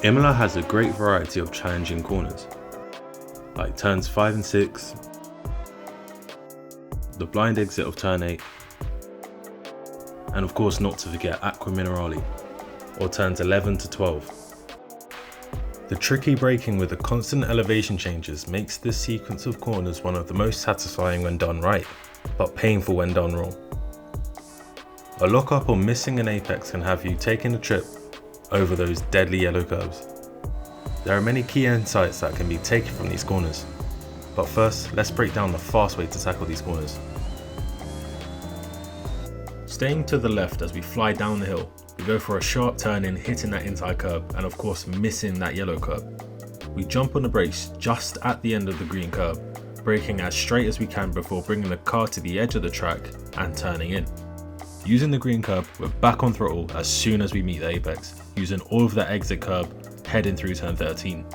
Imola has a great variety of challenging corners, like turns 5 and 6, the blind exit of turn 8, and of course not to forget Acqua Minerale, or turns 11 to 12. The tricky braking with the constant elevation changes makes this sequence of corners one of the most satisfying when done right, but painful when done wrong. A lock-up or missing an apex can have you taking a trip over those deadly yellow curves. There are many key insights that can be taken from these corners, but first let's break down the fast way to tackle these corners. Staying to the left as we fly down the hill, we go for a sharp turn in, hitting that inside curb and of course missing that yellow curb. We jump on the brakes just at the end of the green curb, braking as straight as we can before bringing the car to the edge of the track and turning in. Using the green curb, we're back on throttle as soon as we meet the apex, using all of that exit curb heading through turn 13.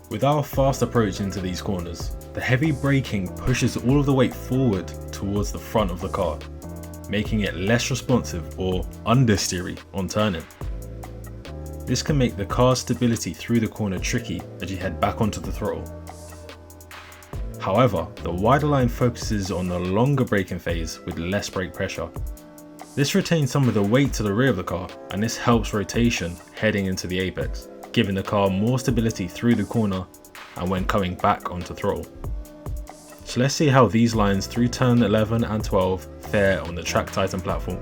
With our fast approach into these corners, the heavy braking pushes all of the weight forward towards the front of the car, making it less responsive or understeery on turning. This can make the car's stability through the corner tricky as you head back onto the throttle. However, the wider line focuses on the longer braking phase with less brake pressure. This retains some of the weight to the rear of the car, and this helps rotation heading into the apex, giving the car more stability through the corner and when coming back onto throttle. So let's see how these lines through turn 11 and 12 fare on the Track Titan platform.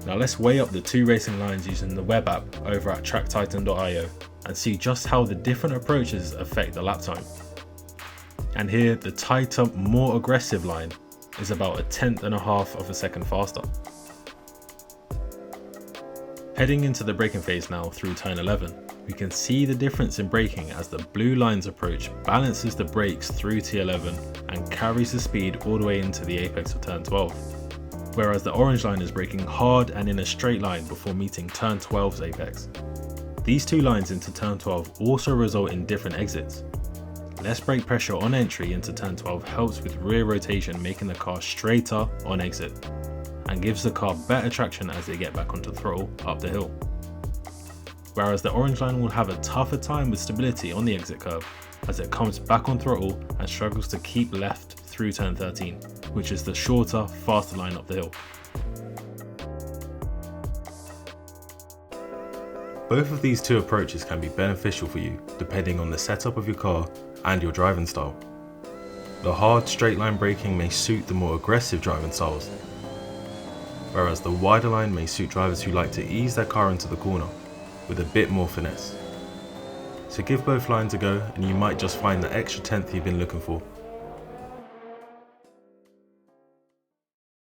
Now let's weigh up the two racing lines using the web app over at tracktitan.io and see just how the different approaches affect the lap time. And here the tighter, more aggressive line is about 1/10 of a second faster. Heading into the braking phase now through turn 11, we can see the difference in braking as the blue line's approach balances the brakes through T11 and carries the speed all the way into the apex of turn 12. Whereas the orange line is braking hard and in a straight line before meeting turn 12's apex. These two lines into turn 12 also result in different exits. Less brake pressure on entry into turn 12 helps with rear rotation, making the car straighter on exit, and gives the car better traction as they get back onto throttle up the hill. Whereas the orange line will have a tougher time with stability on the exit curve as it comes back on throttle and struggles to keep left through turn 13, which is the shorter, faster line up the hill. Both of these two approaches can be beneficial for you depending on the setup of your car and your driving style. The hard straight line braking may suit the more aggressive driving styles, whereas the wider line may suit drivers who like to ease their car into the corner with a bit more finesse. So give both lines a go and you might just find the extra 10th you've been looking for.